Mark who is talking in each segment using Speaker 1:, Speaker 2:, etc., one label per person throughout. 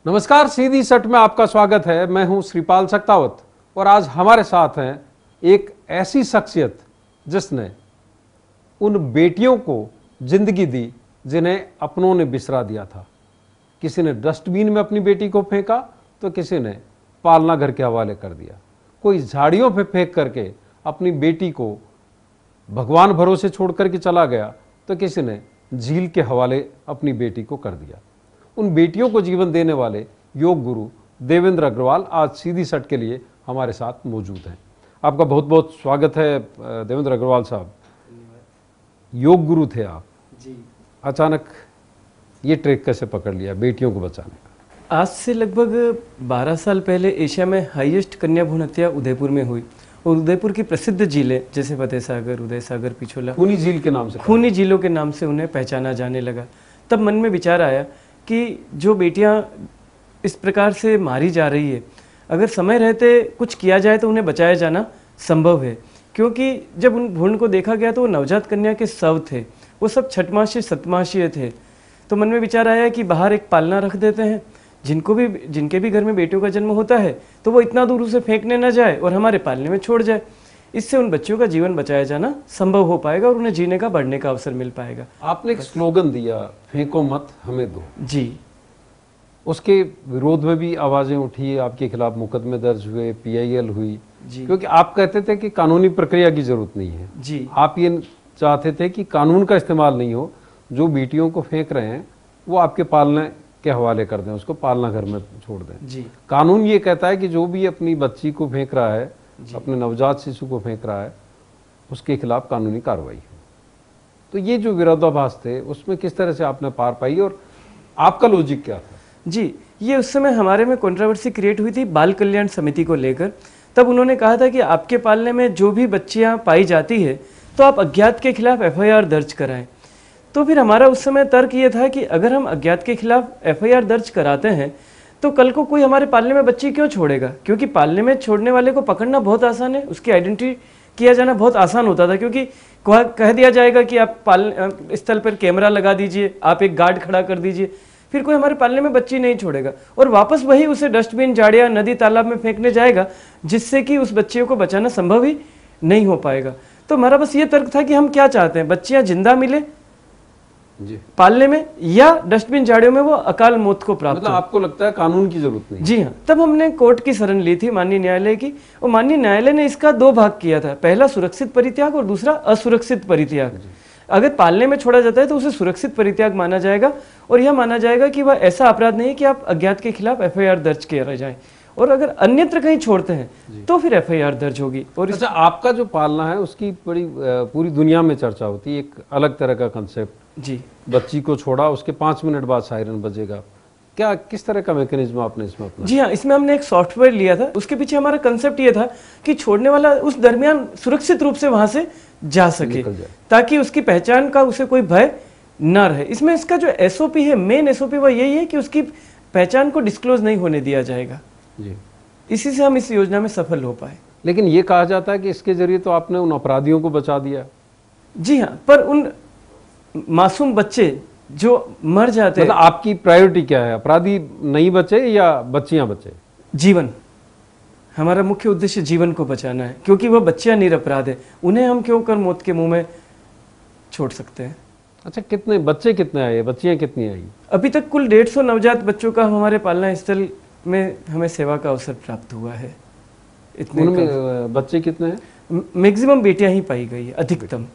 Speaker 1: नमस्कार, सीधी सट में आपका स्वागत है। मैं हूं श्रीपाल सक्तावत और आज हमारे साथ हैं एक ऐसी शख्सियत जिसने उन बेटियों को जिंदगी दी जिन्हें अपनों ने बिसरा दिया था। किसी ने डस्टबिन में अपनी बेटी को फेंका तो किसी ने पालना घर के हवाले कर दिया। कोई झाड़ियों पे फेंक करके अपनी बेटी को भगवान भरोसे छोड़ करके चला गया तो किसी ने झील के हवाले अपनी बेटी को कर दिया। उन बेटियों को जीवन देने वाले योग गुरु देवेंद्र अग्रवाल आज सीधी सट के लिए हमारे साथ मौजूद हैं। आपका बहुत बहुत स्वागत है देवेंद्र अग्रवाल साहब। योग गुरु थे आप
Speaker 2: जी।
Speaker 1: अचानक ये ट्रैक कैसे पकड़ लिया बेटियों को बचाने का?
Speaker 2: आज से लगभग 12 साल पहले एशिया में हाईएस्ट कन्या भ्रूण हत्या उदयपुर में हुई और उदयपुर की प्रसिद्ध झीलें जैसे फतेह सागर, उदय सागर, पिछोला,
Speaker 1: खूनी झील के नाम से,
Speaker 2: खूनी झीलों के नाम से उन्हें पहचाना जाने लगा। तब मन में विचार आया कि जो बेटियां इस प्रकार से मारी जा रही है, अगर समय रहते कुछ किया जाए तो उन्हें बचाया जाना संभव है। क्योंकि जब उन भ्रूण को देखा गया तो वो नवजात कन्या के शव थे, वो सब छठमासीय सतमासीय थे। तो मन में विचार आया कि बाहर एक पालना रख देते हैं, जिनके भी घर में बेटियों का जन्म होता है तो वो इतना दूर उसे फेंकने न जाए और हमारे पालने में छोड़ जाए। इससे उन बच्चों का जीवन बचाया जाना संभव हो पाएगा और उन्हें जीने का, बढ़ने का अवसर मिल पाएगा।
Speaker 1: आपने एक स्लोगन दिया, फेंको मत हमें दो।
Speaker 2: जी।
Speaker 1: उसके विरोध में भी आवाजें उठी, आपके खिलाफ मुकदमे दर्ज हुए, PIL हुई
Speaker 2: जी।
Speaker 1: क्योंकि आप कहते थे कि कानूनी प्रक्रिया की जरूरत नहीं है।
Speaker 2: जी।
Speaker 1: आप ये चाहते थे कि कानून का इस्तेमाल नहीं हो, जो बेटियों को फेंक रहे हैं वो आपके पालने के हवाले कर दें, उसको पालना घर में छोड़ दें।
Speaker 2: जी।
Speaker 1: कानून ये कहता है कि जो भी अपनी बच्ची को फेंक रहा है, अपने नवजात शिशु को फेंक रहा है, उसके खिलाफ कानूनी कार्रवाई हो। तो ये जो विरोधाभास थे उसमें किस तरह से आपने पार पाई और आपका लॉजिक क्या था?
Speaker 2: जी, ये उस समय हमारे में कंट्रोवर्सी क्रिएट हुई थी बाल कल्याण समिति को लेकर। तब उन्होंने कहा था कि आपके पालने में जो भी बच्चियां पाई जाती है तो आप अज्ञात के खिलाफ FIR दर्ज कराएं। तो फिर हमारा उस समय तर्क ये था कि अगर हम अज्ञात के खिलाफ FIR दर्ज कराते हैं तो कल को कोई हमारे पालने में बच्ची क्यों छोड़ेगा? क्योंकि पालने में छोड़ने वाले को पकड़ना बहुत आसान है, उसकी आइडेंटिटी किया जाना बहुत आसान होता था। क्योंकि कह दिया जाएगा कि आप स्थल पर कैमरा लगा दीजिए, आप एक गार्ड खड़ा कर दीजिए, फिर कोई हमारे पालने में बच्ची नहीं छोड़ेगा और वापस वही उसे डस्टबिन, झाड़िया, नदी, तालाब में फेंकने जाएगा, जिससे कि उस बच्चे को बचाना संभव ही नहीं हो पाएगा। तो हमारा बस ये तर्क था कि हम क्या चाहते हैं, बच्चियां जिंदा मिले
Speaker 1: जी
Speaker 2: पालने में या डस्टबिन, झाड़ियों में वो अकाल मौत को प्राप्त
Speaker 1: मतलब आपको लगता है कानून की जरूरत नहीं?
Speaker 2: जी हाँ। तब हमने कोर्ट की शरण ली थी, माननीय न्यायालय की, और माननीय न्यायालय ने इसका 2 भाग किया था, पहला सुरक्षित परित्याग और दूसरा असुरक्षित परित्याग। अगर पालने में छोड़ा जाता है तो उसे सुरक्षित परित्याग माना जाएगा और यह माना जाएगा कि वह ऐसा अपराध नहीं है कि आप अज्ञात के खिलाफ FIR दर्ज किया जाए, और अगर अन्यत्र कहीं छोड़ते हैं तो फिर FIR दर्ज होगी। और
Speaker 1: अच्छा, आपका जो पालना है उसकी बड़ी पूरी दुनिया में चर्चा होती है, एक अलग तरह का कंसेप्ट।
Speaker 2: जी।
Speaker 1: बच्ची को छोड़ा, उसके 5 मिनट बाद सायरन बजेगा, क्या किस तरह का मैकेनिज्म आपने इसमें अपना?
Speaker 2: जी हाँ, इसमें हमने एक सॉफ्टवेयर लिया था। उसके पीछे हमारा कंसेप्ट ये था कि छोड़ने वाला उस दरमियान सुरक्षित रूप से वहां से जा सके, ताकि उसकी पहचान का उसे कोई भय न रहे। इसमें इसका जो SOP है, मेन SOP वह यही है कि उसकी पहचान को डिस्क्लोज नहीं होने दिया जाएगा।
Speaker 1: जी।
Speaker 2: इसी से हम इस योजना में सफल हो पाए।
Speaker 1: लेकिन ये कहा जाता है कि इसके जरिए तो आपने उन अपराधियों को बचा दिया।
Speaker 2: जी हाँ, पर उन मासूम बच्चे जो मर जाते
Speaker 1: मतलब आपकी प्रायोरिटी क्या है, अपराधी नहीं बचे या बच्चियां बचे?
Speaker 2: जीवन। हमारा मुख्य उद्देश्य जीवन को बचाना है, क्योंकि वह बच्चियां निरपराध है, उन्हें हम क्यों कर मौत के मुंह में छोड़ सकते हैं।
Speaker 1: अच्छा, कितने बच्चे कितने आए, बच्चियां कितनी आई?
Speaker 2: अभी तक कुल 150 नवजात बच्चों का हमारे पालना स्थल में हमें सेवा का अवसर प्राप्त हुआ है। इतने
Speaker 1: उनमें बच्चे कितने हैं?
Speaker 2: मैक्सिमम बेटियां ही पाई गई है, अधिकतम।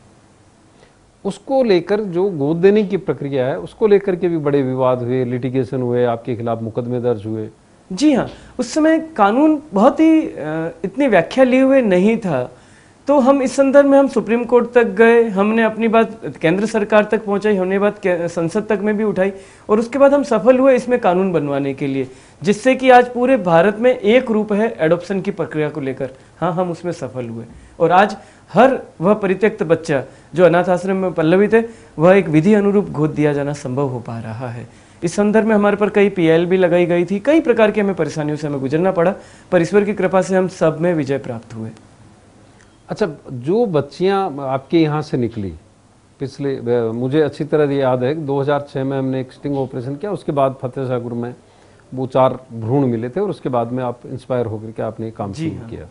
Speaker 1: उसको लेकर जो गोद देने की प्रक्रिया है उसको लेकर के भी बड़े विवाद हुए, लिटिगेशन हुए, आपके खिलाफ मुकदमे दर्ज हुए।
Speaker 2: जी हाँ, उस समय कानून बहुत ही इतनी व्याख्या लिए हुए नहीं था, तो हम इस संदर्भ में हम सुप्रीम कोर्ट तक गए, हमने अपनी बात केंद्र सरकार तक पहुंचाई, हमने बात संसद तक में भी उठाई, और उसके बाद हम सफल हुए इसमें कानून बनवाने के लिए, जिससे कि आज पूरे भारत में एक रूप है एडॉप्शन की प्रक्रिया को लेकर। हाँ, हम उसमें सफल हुए और आज हर वह परित्यक्त बच्चा जो अनाथ आश्रम में पल्लवित है, वह एक विधि अनुरूप गोद दिया जाना संभव हो पा रहा है। इस संदर्भ में हमारे पर कई PIL भी लगाई गई थी, कई प्रकार की हमें परेशानियों से हमें गुजरना पड़ा, पर ईश्वर की कृपा से हम सब में विजय प्राप्त हुए।
Speaker 1: अच्छा, जो बच्चियां आपके यहाँ से निकली पिछले, मुझे अच्छी तरह याद है 2006 में हमने एक स्टिंग ऑपरेशन किया, उसके बाद फतेह सागर में वो 4 भ्रूण मिले थे और उसके बाद में आप इंस्पायर होकर के आपने ये काम शुरू किया।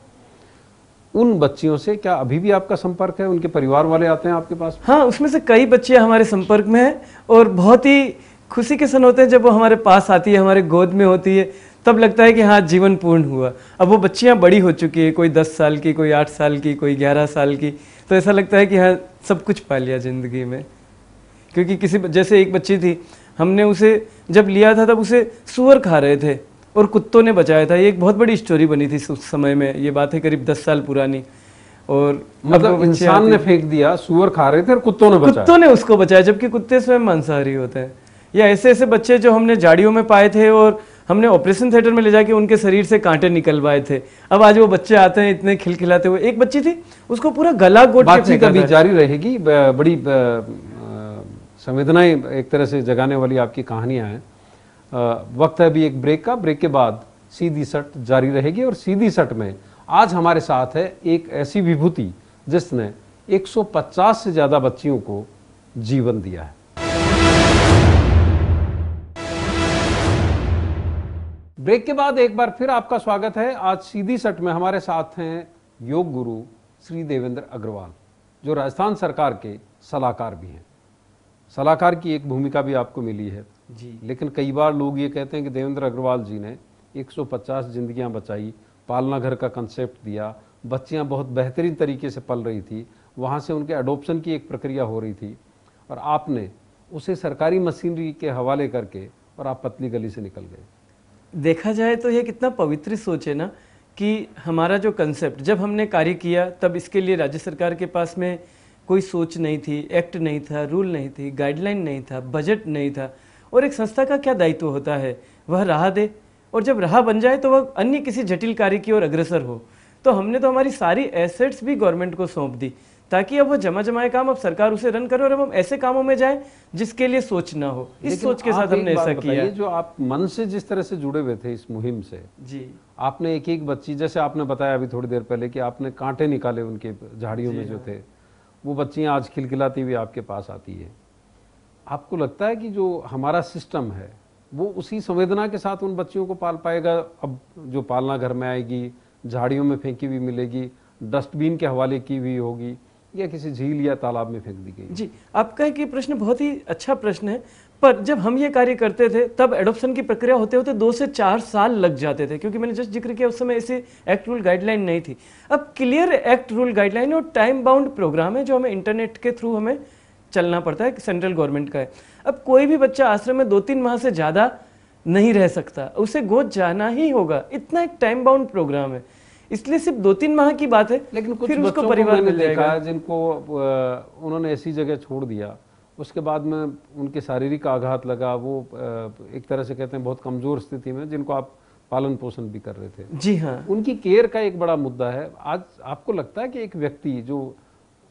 Speaker 1: उन बच्चियों से क्या अभी भी आपका संपर्क है? उनके परिवार वाले आते हैं आपके पास?
Speaker 2: हाँ, उसमें से कई बच्चे हमारे संपर्क में हैं और बहुत ही खुशी के क्षण होते हैं जब वो हमारे पास आती है, हमारे गोद में होती है, तब लगता है कि हाँ, जीवन पूर्ण हुआ। अब वो बच्चियाँ बड़ी हो चुकी है, कोई 10 साल की, कोई 8 साल की, कोई 11 साल की, तो ऐसा लगता है कि हाँ, सब कुछ पा लिया जिंदगी में। क्योंकि किसी जैसे एक बच्ची थी, हमने उसे जब लिया था तब उसे सूअर खा रहे थे और कुत्तों ने बचाया था। ये एक बहुत बड़ी स्टोरी बनी थी उस समय में, ये बात है करीब 10 साल पुरानी। और
Speaker 1: मतलब इंसान ने फेंक दिया, सूअर खा रहे थे और कुत्तों ने बचाया।
Speaker 2: कुत्तों ने उसको बचाया, जबकि कुत्ते स्वयं मांसाहारी होते हैं। या ऐसे ऐसे बच्चे जो हमने झाड़ियों में पाए थे और हमने ऑपरेशन थिएटर में ले जाके उनके शरीर से कांटे निकलवाए थे। अब आज वो बच्चे आते हैं इतने खिलखिलाते हुए। एक बच्ची थी, उसको पूरा गला घोट के फेंका था।
Speaker 1: जारी रहेगी, बड़ी संवेदनाएं एक तरह से जगाने वाली आपकी कहानियां हैं। वक्त है अभी एक ब्रेक का। ब्रेक के बाद सीधी सट जारी रहेगी और सीधी सट में आज हमारे साथ है एक ऐसी विभूति जिसने 150 से ज्यादा बच्चियों को जीवन दिया है। ब्रेक के बाद एक बार फिर आपका स्वागत है। आज सीधी सट में हमारे साथ हैं योग गुरु श्री देवेंद्र अग्रवाल, जो राजस्थान सरकार के सलाहकार भी हैं। सलाहकार की एक भूमिका भी आपको मिली है
Speaker 2: जी।
Speaker 1: लेकिन कई बार लोग ये कहते हैं कि देवेंद्र अग्रवाल जी ने 150 जिंदगियां बचाई, पालना घर का कंसेप्ट दिया, बच्चियां बहुत बेहतरीन तरीके से पल रही थी, वहाँ से उनके अडोप्शन की एक प्रक्रिया हो रही थी और आपने उसे सरकारी मशीनरी के हवाले करके और आप पतली गली से निकल गए।
Speaker 2: देखा जाए तो ये कितना पवित्र सोच है ना, कि हमारा जो कंसेप्ट जब हमने कार्य किया तब इसके लिए राज्य सरकार के पास में कोई सोच नहीं थी, एक्ट नहीं था, रूल नहीं थी, गाइडलाइन नहीं था, बजट नहीं था। और एक संस्था का क्या दायित्व होता है, वह राह दे, और जब राह बन जाए तो वह अन्य किसी जटिल कार्य की ओर अग्रसर हो। तो हमने तो हमारी सारी एसेट्स भी गवर्नमेंट को सौंप दी, ताकि अब वो जमा जमाए काम अब सरकार उसे रन करे और अब हम ऐसे कामों में जाएं जिसके लिए सोच ना हो। इस सोच के साथ हमने ऐसा किया।
Speaker 1: जो आप मन से जिस तरह से जुड़े हुए थे इस मुहिम से
Speaker 2: जी,
Speaker 1: आपने एक एक बच्ची, जैसे आपने बताया अभी थोड़ी देर पहले कि आपने कांटे निकाले उनके झाड़ियों में जो थे, वो बच्चियां आज खिलखिलाती हुई आपके पास आती है। आपको लगता है कि जो हमारा सिस्टम है वो उसी संवेदना के साथ उन बच्चियों को पाल पाएगा? अब जो पालना घर में आएगी, झाड़ियों में फेंकी हुई मिलेगी, डस्टबिन के हवाले की हुई होगी, या किसी झील या तालाब में फेंक दी गई?
Speaker 2: जी, आपका एक प्रश्न बहुत ही अच्छा प्रश्न है। पर जब हम ये कार्य करते थे तब एडॉप्शन की प्रक्रिया होते होते 2 से 4 साल लग जाते थे, क्योंकि मैंने जस्ट जिक्र किया उस समय ऐसे एक्ट रूल गाइडलाइन नहीं थी। अब क्लियर एक्ट रूल गाइडलाइन और टाइम बाउंड प्रोग्राम है जो हमें इंटरनेट के थ्रू हमें चलना पड़ता है, सेंट्रल गवर्नमेंट का है। अब कोई भी बच्चा आश्रम में 2-3 माह से ज़्यादा नहीं रह सकता, उसे गोद जाना ही होगा। इतना एक टाइम बाउंड प्रोग्राम है, इसलिए सिर्फ 2-3 माह की बात है।
Speaker 1: लेकिन कुछ
Speaker 2: फिर
Speaker 1: बच्चों
Speaker 2: उसको परिवार
Speaker 1: को
Speaker 2: मिल
Speaker 1: मैंने
Speaker 2: जाएगा
Speaker 1: देखा जिनको उन्होंने ऐसी जगह छोड़ दिया, उसके बाद में उनके शारीरिक आघात लगा, वो एक तरह से कहते हैं बहुत कमजोर स्थिति में, जिनको आप पालन पोषण भी कर रहे थे।
Speaker 2: जी हाँ,
Speaker 1: उनकी केयर का एक बड़ा मुद्दा है। आज आपको लगता है कि एक व्यक्ति जो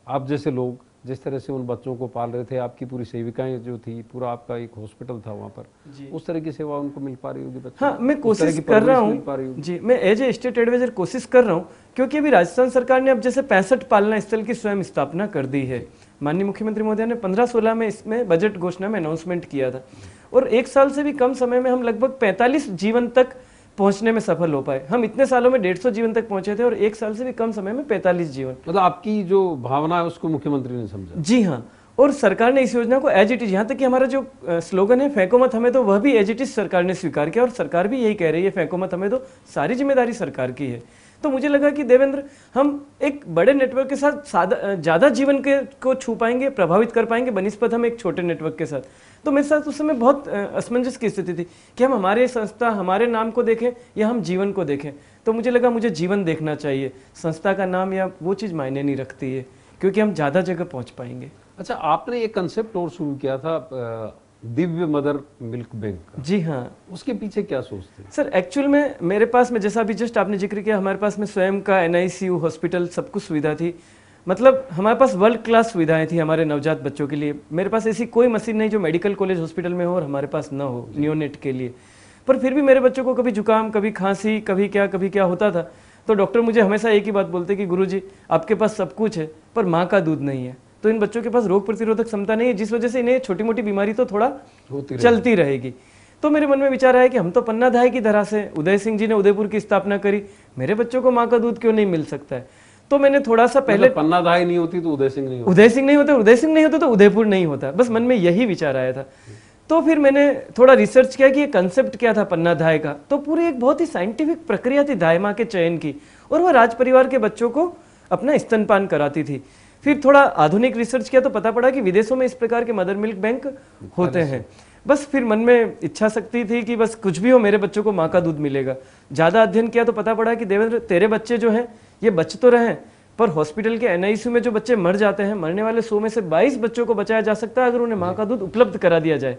Speaker 1: आप जैसे लोग जिस तरह से उन बच्चों को पाल रहे थे, आपकी पूरी सेविकाएं जो थी, पूरा आपका एक हॉस्पिटल था वहाँ पर, उस तरह की सेवा उनको मिल पा रही होगी बच्चों?
Speaker 2: हाँ, मैं कोशिश कर रहा हूँ जी, मैं एज ए स्टेट एडवाइजर कोशिश कर रहा हूँ, क्योंकि अभी राजस्थान सरकार ने अब जैसे 65 पालना स्थल की स्वयं स्थापना कर दी है। माननीय मुख्यमंत्री महोदय ने 15-16 में इसमें बजट घोषणा में अनाउंसमेंट किया था, और 1 साल से भी कम समय में हम लगभग 45 जीवन तक पहुंचने में सफल हो पाए। हम इतने सालों में 150 जीवन तक पहुंचे थे और 1 साल से भी कम समय में 45 जीवन।
Speaker 1: मतलब आपकी जो भावना है उसको मुख्यमंत्री ने समझा?
Speaker 2: जी हाँ, और सरकार ने इस योजना को एज इट इज, यहाँ तक कि हमारा जो स्लोगन है फेंको मत हमें, तो वह भी एज इट इज सरकार ने स्वीकार किया, और सरकार भी यही कह रही है फेंको मत हमें, तो सारी जिम्मेदारी सरकार की है। तो मुझे लगा कि देवेंद्र, हम एक बड़े नेटवर्क के साथ ज़्यादा जीवन को छू पाएंगे, प्रभावित कर पाएंगे बनिस्पत हम एक छोटे नेटवर्क के साथ। तो मेरे साथ उस समय बहुत असमंजस की स्थिति थी कि हम हमारे संस्था, हमारे नाम को देखें या हम जीवन को देखें। तो मुझे लगा मुझे जीवन देखना चाहिए, संस्था का नाम या वो चीज़ मायने नहीं रखती है, क्योंकि हम ज़्यादा जगह पहुँच पाएंगे।
Speaker 1: अच्छा, आपने एक कंसेप्ट और शुरू किया था, दिव्य मदर मिल्क बैंक का।
Speaker 2: जी हाँ,
Speaker 1: उसके पीछे क्या सोच थी?
Speaker 2: सर एक्चुअल में मेरे पास में, जैसा अभी जस्ट आपने जिक्र किया, हमारे पास में स्वयं का NICU हॉस्पिटल सब कुछ सुविधा थी। मतलब हमारे पास वर्ल्ड क्लास सुविधाएं थी हमारे नवजात बच्चों के लिए। मेरे पास ऐसी कोई मशीन नहीं जो मेडिकल कॉलेज हॉस्पिटल में हो और हमारे पास ना हो नियोनेट के लिए। पर फिर भी मेरे बच्चों को कभी जुकाम, कभी खांसी, कभी क्या होता था, तो डॉक्टर मुझे हमेशा एक ही बात बोलते कि गुरुजी आपके पास सब कुछ है पर माँ का दूध नहीं है, तो इन बच्चों के पास रोग प्रतिरोधक क्षमता नहीं है, जिस वजह से इन्हें छोटी मोटी बीमारी तो थोड़ा चलती रहेगी। तो मेरे मन में विचार आया कि हम तो पन्नाधाय की धरा से, उदय सिंह जी ने उदयपुर की स्थापना करी, मेरे बच्चों को माँ का दूध क्यों नहीं मिल सकता है। तो मैंने थोड़ा सा पहले,
Speaker 1: पन्नाधाय नहीं होती तो उदय सिंह नहीं होता,
Speaker 2: उदय सिंह नहीं होता, उदय सिंह नहीं होता तो उदयपुर नहीं होता, बस मन में यही विचार आया था। तो फिर मैंने थोड़ा रिसर्च किया कि ये कंसेप्ट क्या था पन्नाधाय का। तो पूरी एक बहुत ही साइंटिफिक प्रक्रिया थी दाई माँ के चयन की, और वह राज परिवार के बच्चों को अपना स्तनपान कराती थी। फिर थोड़ा आधुनिक रिसर्च किया तो पता पड़ा कि विदेशों में इस प्रकार के मदर मिल्क बैंक होते हैं। बस फिर मन में इच्छा शक्ति थी कि बस कुछ भी हो मेरे बच्चों को माँ का दूध मिलेगा। ज़्यादा अध्ययन किया तो पता पड़ा कि देवेंद्र, तेरे बच्चे जो हैं ये बच तो रहे हैं, पर हॉस्पिटल के एनआईसीयू में जो बच्चे मर जाते हैं, मरने वाले 100 में से 22 बच्चों को बचाया जा सकता है अगर उन्हें माँ का दूध उपलब्ध करा दिया जाए।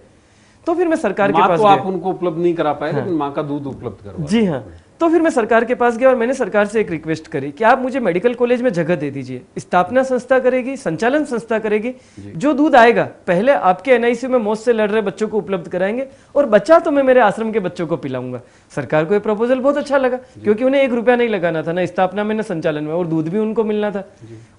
Speaker 2: तो फिर मैं सरकार के पास
Speaker 1: तो
Speaker 2: गया।
Speaker 1: आप उनको उपलब्ध नहीं करा पाए, लेकिन माँ का दूध उपलब्ध करवा।
Speaker 2: जी हाँ। तो फिर मैं सरकार के पास गया और मैंने सरकार से एक रिक्वेस्ट करी कि आप मुझे मेडिकल कॉलेज में जगह दे दीजिए, स्थापना संस्था करेगी, संचालन संस्था करेगी, जो दूध आएगा पहले आपके एनआईसीयू में मौत से लड़ रहे बच्चों को उपलब्ध कराएंगे, और बच्चा तो मैं मेरे आश्रम के बच्चों को पिलाऊंगा। सरकार को ये प्रपोजल बहुत अच्छा लगा, क्योंकि उन्हें 1 रुपया नहीं लगाना था, ना स्थापना में ना संचालन में, और दूध भी उनको मिलना था।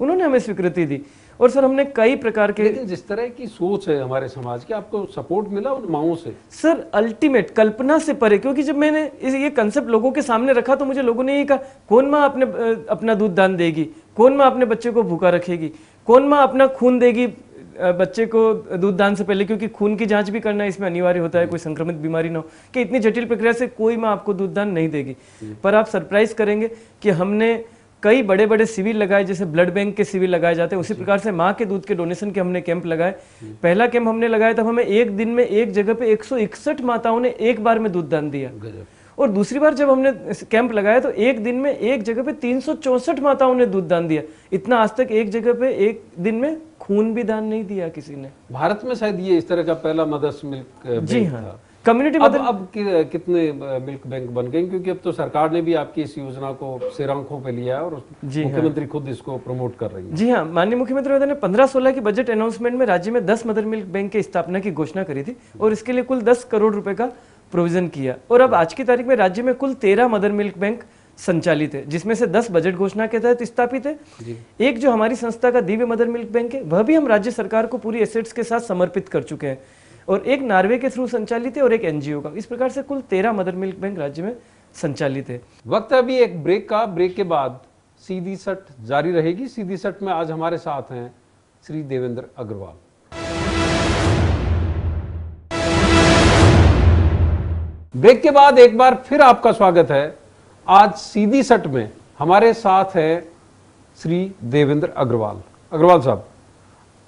Speaker 2: उन्होंने हमें स्वीकृति दी। और सर हमने कई प्रकार के,
Speaker 1: लेकिन जिस तरह की सोच है हमारे समाज की, आपको सपोर्ट मिला उन माओं से?
Speaker 2: सर अल्टीमेट कल्पना से परे, क्योंकि जब मैंने ये कंसेप्ट लोगों के सामने रखा तो मुझे लोगों ने ये कहा, कौन माँ अपना दूध दान देगी, कौन माँ अपने बच्चे को भूखा रखेगी, कौन माँ अपना खून देगी बच्चे को दूध दान से पहले, क्योंकि खून की जांच भी करना इसमें अनिवार्य होता है, कोई संक्रमित बीमारी ना हो, कि इतनी जटिल प्रक्रिया से कोई माँ आपको दूध दान नहीं देगी। पर आप सरप्राइज करेंगे कि हमने कई बड़े बड़े शिविर लगाए, जैसे ब्लड बैंक के शिविर लगाए जाते हैं, उसी प्रकार से माँ के दूध के डोनेशन के हमने कैंप लगाए। पहला कैंप हमने लगाया तब हमें एक दिन में एक जगह पे 161 माताओं ने एक बार में दूध दान दिया, और दूसरी बार जब हमने कैंप लगाया तो एक दिन में एक जगह पे 364 माताओं ने दूध दान दिया। इतना आज तक एक जगह पे एक दिन में खून भी दान नहीं दिया किसी ने।
Speaker 1: भारत में शायद ये इस तरह का पहला मदर्स मिल्क
Speaker 2: जी हाँ, कम्युनिटी
Speaker 1: अब कितने मिल्क बैंक बन गए? क्योंकि अब तो सरकार ने भी आपकी इस योजना को सिर आंखों पे लिया है और मुख्यमंत्री खुद इसको प्रमोट कर रही है।
Speaker 2: जी हाँ, माननीय मुख्यमंत्री महोदय ने 15-16 की बजट अनाउंसमेंट में राज्य में 10 मदर मिल्क बैंक की स्थापना की घोषणा करी थी, और इसके लिए कुल 10 करोड़ रुपए का प्रोविजन किया। और अब आज की तारीख में राज्य में कुल 13 मदर मिल्क बैंक संचालित है, जिसमें से 10 बजट घोषणा के तहत स्थापित है। एक जो हमारी संस्था का दिव्य मदर मिल्क बैंक है, वह भी हम राज्य सरकार को पूरी एसेट्स के साथ समर्पित कर चुके हैं, और एक नार्वे के थ्रू संचालित है और एक एनजीओ का। इस प्रकार से कुल 13 मदर मिल्क बैंक राज्य में संचालित है।
Speaker 1: वक्त है अभी एक ब्रेक का। ब्रेक के बाद सीधी सट जारी रहेगी। सीधी सट में आज हमारे साथ हैं श्री देवेंद्र अग्रवाल। ब्रेक के बाद एक बार फिर आपका स्वागत है। आज सीधी सट में हमारे साथ है श्री देवेंद्र अग्रवाल। अग्रवाल साहब,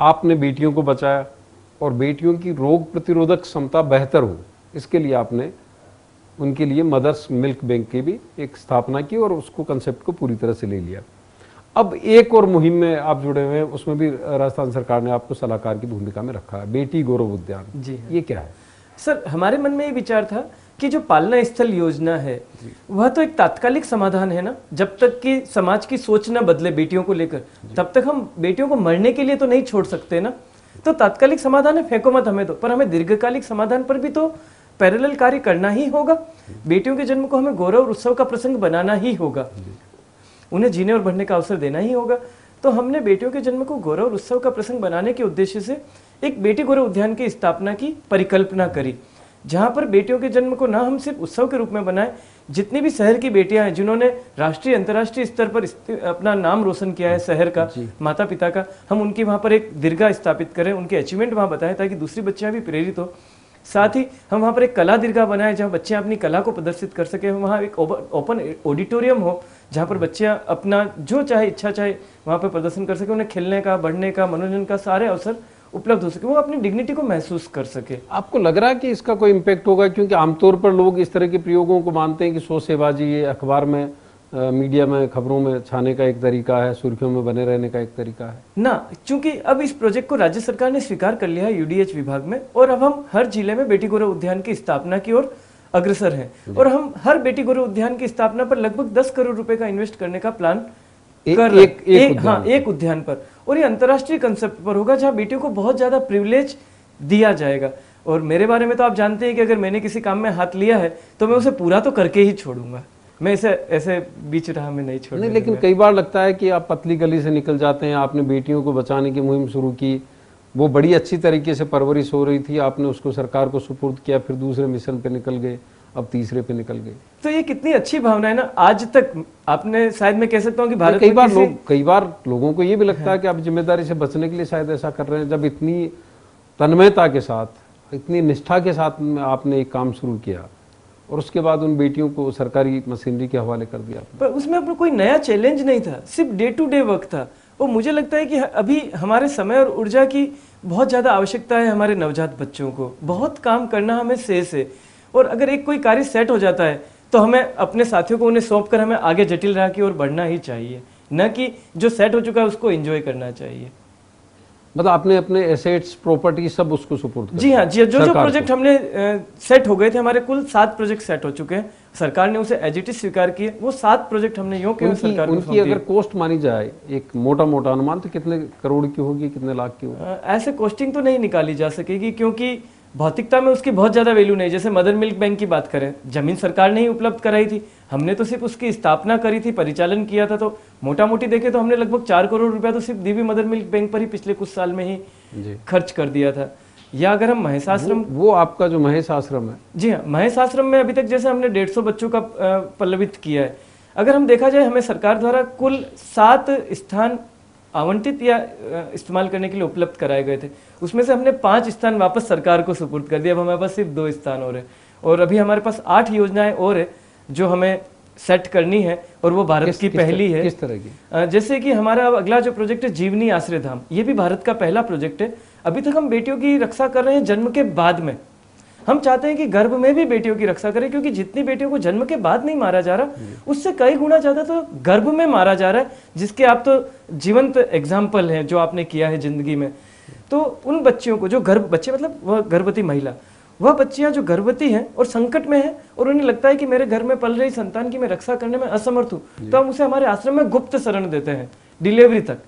Speaker 1: आपने बेटियों को बचाया और बेटियों की रोग प्रतिरोधक क्षमता बेहतर हो, इसके लिए आपने उनके लिए मदर्स मिल्क बैंक की भी एक स्थापना की और उसको कंसेप्ट को पूरी तरह से ले लिया। अब एक और मुहिम में आप जुड़े हुए हैं, उसमें भी राजस्थान सरकार ने आपको सलाहकार की भूमिका में रखा है, बेटी गौरव उद्यान।
Speaker 2: जी हाँ।
Speaker 1: ये क्या है?
Speaker 2: सर हमारे मन में ये विचार था कि जो पालना स्थल योजना है वह तो एक तात्कालिक समाधान है ना, जब तक कि समाज की सोच न बदले बेटियों को लेकर, तब तक हम बेटियों को मरने के लिए तो नहीं छोड़ सकते ना। तो तात्कालिक समाधान है, फेंको मत हमें, तो पर हमें दीर्घकालिक समाधान पर भी तो पैरेलल कार्य करना ही होगा। बेटियों के जन्म को हमें गौरव और उत्सव का प्रसंग बनाना ही होगा, उन्हें जीने और बढ़ने का अवसर देना ही होगा। तो हमने बेटियों के जन्म को गौरव और उत्सव का प्रसंग बनाने के उद्देश्य से एक बेटी गौरव उद्यान की स्थापना की परिकल्पना करी, जहां पर बेटियों के जन्म को ना हम सिर्फ उत्सव के रूप में बनाए, जितनी भी शहर की बेटियां हैं जिन्होंने राष्ट्रीय अंतर्राष्ट्रीय स्तर पर अपना नाम रोशन किया है शहर का, माता पिता का, हम उनकी वहां पर एक दीर्घा स्थापित करें, उनके अचीवमेंट वहां बताएं ताकि दूसरी बच्चियां भी प्रेरित हो। साथ ही हम वहां पर एक कला दीर्घा बनाए जहां बच्चे अपनी कला को प्रदर्शित कर सके, वहां एक ओपन ऑडिटोरियम हो जहां पर बच्चियां अपना जो चाहे इच्छा चाहे वहां पर प्रदर्शन कर सके, उन्हें खेलने का, बढ़ने का, मनोरंजन का सारे अवसर उपलब्ध हो सके, वो अपनी डिग्निटी को महसूस कर सके।
Speaker 1: आपको लग रहा है कि इसका कोई इम्पैक्ट होगा? क्योंकि आमतौर पर लोग इस तरह के प्रयोगों को मानते हैं कि शोसेबाजी, ये अखबार में, मीडिया में, खबरों में छाने का एक तरीका है, सुर्खियों में बने रहने का एक तरीका है
Speaker 2: ना। चूंकि अब इस प्रोजेक्ट को राज्य सरकार ने स्वीकार कर लिया है यूडीएच विभाग में, और अब हम हर जिले में बेटी गौरव उद्यान की स्थापना की ओर अग्रसर हैं, और हम हर बेटी गौरव उद्यान की स्थापना पर लगभग 10 करोड़ रुपए का इन्वेस्ट करने का प्लान कर एक उद्यान पर, और ये अंतर्राष्ट्रीय कंसेप्ट पर होगा जहां बेटियों को बहुत ज्यादा प्रिविलेज दिया जाएगा। और मेरे बारे में तो आप जानते हैं कि अगर मैंने किसी काम में हाथ लिया है तो मैं उसे पूरा तो करके ही छोड़ूंगा, मैं ऐसे बीच राह में नहीं छोड़ूंगा।
Speaker 1: लेकिन कई बार लगता है कि आप पतली गली से निकल जाते हैं। आपने बेटियों को बचाने की मुहिम शुरू की, वो बड़ी अच्छी तरीके से परवरिश हो रही थी, आपने उसको सरकार को सुपुर्द किया, फिर दूसरे मिशन पे निकल गए, अब तीसरे पे निकल गए।
Speaker 2: तो ये कितनी अच्छी भावना है ना। आज तक आपने, शायद मैं कह सकता हूँ कि भारत
Speaker 1: कई
Speaker 2: में
Speaker 1: बार लोगों को ये भी लगता है कि आप जिम्मेदारी से बचने के लिए शायद ऐसा कर रहे हैं। जब इतनी तन्मयता के साथ, इतनी निष्ठा के साथ आपने एक काम शुरू किया और उसके बाद उन बेटियों को सरकारी मशीनरी के हवाले कर दिया,
Speaker 2: पर उसमें अपना कोई नया चैलेंज नहीं था, सिर्फ डे टू डे वर्क था। और मुझे लगता है कि अभी हमारे समय और ऊर्जा की बहुत ज़्यादा आवश्यकता है। हमारे नवजात बच्चों को बहुत काम करना हमें शेष है, और अगर एक कोई कार्य सेट हो जाता है तो हमें अपने साथियों को उन्हें सौंप कर हमें आगे जटिल राह की ओर बढ़ना ही चाहिए, न कि जो सेट हो चुका है उसको एंजॉय करना चाहिए।
Speaker 1: मतलब आपने अपने एसेट्स, प्रॉपर्टी सब उसको सुपुर्द कर
Speaker 2: जी हाँ, जी, जो
Speaker 1: सरकार
Speaker 2: प्रोजेक्ट हमने सेट हो गए थे, हमारे कुल 7 प्रोजेक्ट सेट हो चुके हैं। सरकार ने उसे एज इट इज स्वीकार किए। वो 7 प्रोजेक्ट हमने यूं के सरकार को
Speaker 1: उनकी अगर कॉस्ट मानी जाए, एक मोटा मोटा अनुमान, तो कितने करोड़ की होगी, कितने लाख की होगी?
Speaker 2: ऐसे कॉस्टिंग तो नहीं निकाली जा सकेगी, क्योंकि भौतिकता में उसकी बहुत ज्यादा वैल्यू नहीं। जैसे मदर मिल्क बैंक की बात करें, जमीन सरकार ने ही उपलब्ध कराई थी, हमने तो सिर्फ उसकी स्थापना करी थी, परिचालन किया था। तो मोटा मोटी देखे तो हमने लगभग 4 करोड़ रुपया तो सिर्फ दिव्य मदर मिल्क बैंक पर ही पिछले कुछ साल में ही खर्च कर दिया था। या अगर हम महेश आश्रम,
Speaker 1: वो आपका जो महेश आश्रम है,
Speaker 2: जी हाँ, महेश आश्रम में अभी तक जैसे हमने 150 बच्चों का पल्लवित किया है। अगर हम देखा जाए, हमें सरकार द्वारा कुल 7 स्थान आवंटित या इस्तेमाल करने के लिए उपलब्ध कराए गए थे। उसमें से हमने 5 स्थान वापस सरकार को सुपुर्द कर दिया। अब हमारे पास सिर्फ 2 स्थान और है, और अभी हमारे पास 8 योजनाएं और है जो हमें सेट करनी है, और वो भारत की पहली है।
Speaker 1: किस तरह की?
Speaker 2: जैसे कि हमारा अगला जो प्रोजेक्ट है जीवनी आश्रय धाम, ये भी भारत का पहला प्रोजेक्ट है। अभी तक हम बेटियों की रक्षा कर रहे हैं जन्म के बाद में। हम चाहते हैं कि गर्भ में भी बेटियों की रक्षा करें, क्योंकि जितनी बेटियों को जन्म के बाद नहीं मारा जा रहा, उससे कई गुना ज्यादा तो गर्भ में मारा जा रहा है, जिसके आप तो जीवंत एग्जाम्पल हैं जो आपने किया है जिंदगी में। तो उन बच्चियों को, जो बच्चे मतलब वह गर्भवती महिला, वह बच्चियां जो गर्भवती हैं और संकट में हैं, और उन्हें लगता है कि मेरे घर में पल रही संतान की मैं रक्षा करने में असमर्थ हूँ, तो हम उसे हमारे आश्रम में गुप्त शरण देते हैं डिलीवरी तक,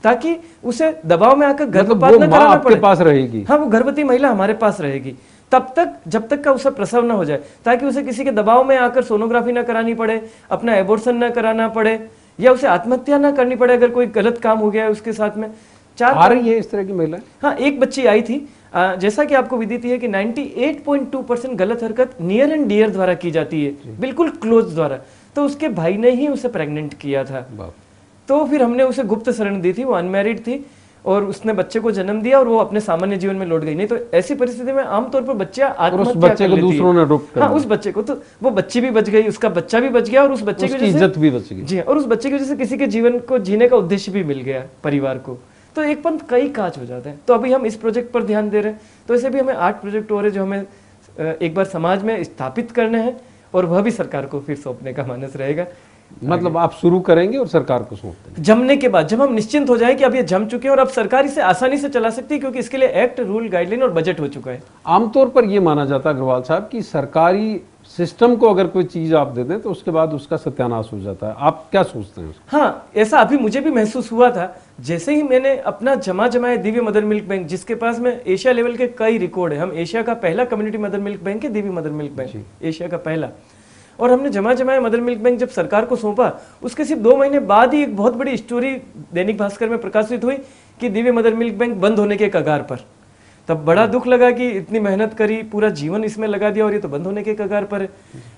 Speaker 2: ताकि उसे दबाव में आकर गर्भपात न कराना पड़े।
Speaker 1: पास रहेगी।
Speaker 2: हाँ, वो गर्भवती महिला हमारे पास रहेगी तब तक, जब तक का उसे प्रसव न हो जाए, ताकि उसे किसी के दबाव में आकर सोनोग्राफी न करानी पड़े, अपना एबॉर्शन न कराना पड़े, या उसे आत्महत्या न करनी पड़े अगर कोई गलत काम हो गया है उसके साथ में। 4
Speaker 1: आ रही है इस तरह की महिला?
Speaker 2: हाँ, एक बच्ची आई थी। जैसा कि आपको विदित है कि 98.2% गलत हरकत नियर एंड डियर द्वारा की जाती है, बिल्कुल क्लोज द्वारा। तो उसके भाई ने ही उसे प्रेग्नेंट किया था। तो फिर हमने उसे गुप्त शरण दी थी। वो अनमैरिड थी और उसने बच्चे को जन्म दिया और वो अपने सामान्य जीवन में लौट गई। नहीं तो ऐसी परिस्थिति में आमतौर पर बच्चियां आत्महत्या कर लेती
Speaker 1: दूसरों ने अडॉप्ट कर,
Speaker 2: हाँ, उस बच्चे को, तो वो बच्ची भी बच गई, उसका बच्चा भी बच गया, और उस बच्चे की
Speaker 1: इज्जत भी बच गई।
Speaker 2: जी, और उस बच्चे की वजह से किसी के जीवन को जीने का उद्देश्य भी मिल गया परिवार को। तो एक पंथ कई काज हो जाते हैं। तो अभी हम इस प्रोजेक्ट पर ध्यान दे रहे हैं। तो ऐसे भी हमें 8 प्रोजेक्ट और है जो हमें एक बार समाज में स्थापित करने हैं, और वह भी सरकार को फिर सौंपने का मानस रहेगा।
Speaker 1: मतलब आप शुरू करेंगे और सरकार को सौंप देंगे
Speaker 2: जमने के बाद, जब हम निश्चिंत हो जाए कि अब ये जम चुके हैं और अब सरकार इसे आसानी से चला सकती है, क्योंकि इसके लिए एक्ट, रूल, गाइडलाइन और बजट हो चुका है।
Speaker 1: आमतौर पर यह माना जाता है अग्रवाल साहब कि सरकारी सिस्टम को अगर कोई चीज आप दे दें तो उसके बाद उसका सत्यानाश हो जाता है। आप क्या सोचते हैं?
Speaker 2: हाँ, ऐसा अभी मुझे भी महसूस हुआ था। जैसे ही मैंने अपना जमाए दिव्य मदर मिल्क बैंक, जिसके पास में एशिया लेवल के कई रिकॉर्ड है, हम एशिया का पहला कम्युनिटी मदर मिल्क बैंक है Divya mother milk bank, Asia का पहला। और हमने जमाए मदर मिल्क बैंक जब सरकार को सौंपा, उसके सिर्फ 2 महीने बाद ही एक बहुत बड़ी स्टोरी दैनिक भास्कर में प्रकाशित हुई कि दिव्य मदर मिल्क बैंक बंद होने के कगार पर। तब बड़ा दुख लगा कि इतनी मेहनत करी, पूरा जीवन इसमें लगा दिया और ये तो बंद होने के कगार पर है।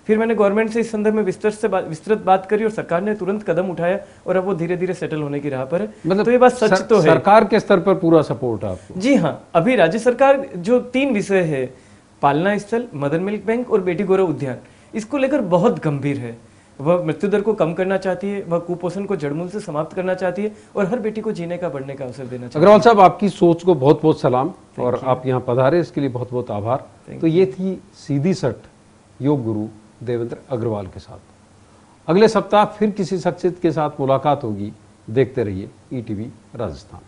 Speaker 2: फिर मैंने गवर्नमेंट से इस संदर्भ में विस्तृत बात करी और सरकार ने तुरंत कदम उठाया और अब वो धीरे धीरे सेटल होने की राह पर है। मतलब तो ये बात सच तो है।
Speaker 1: सरकार के स्तर पर पूरा सपोर्ट है आपको?
Speaker 2: जी हाँ, अभी राज्य सरकार जो 3 विषय है, पालना स्थल, मदर मिल्क बैंक और बेटी गौरव उद्यान, इसको लेकर बहुत गंभीर है। वह मृत्यु दर को कम करना चाहती है, वह कुपोषण को जड़मूल से समाप्त करना चाहती है और हर बेटी को जीने का, बढ़ने का अवसर देना चाहती है।
Speaker 1: अग्रवाल साहब, आपकी सोच को बहुत बहुत सलाम और आप यहाँ पधारे इसके लिए बहुत बहुत आभार। तो ये थी सीधी सट योग गुरु देवेंद्र अग्रवाल के साथ। अगले सप्ताह फिर किसी शख्सियत के साथ मुलाकात होगी। देखते रहिए ETV राजस्थान।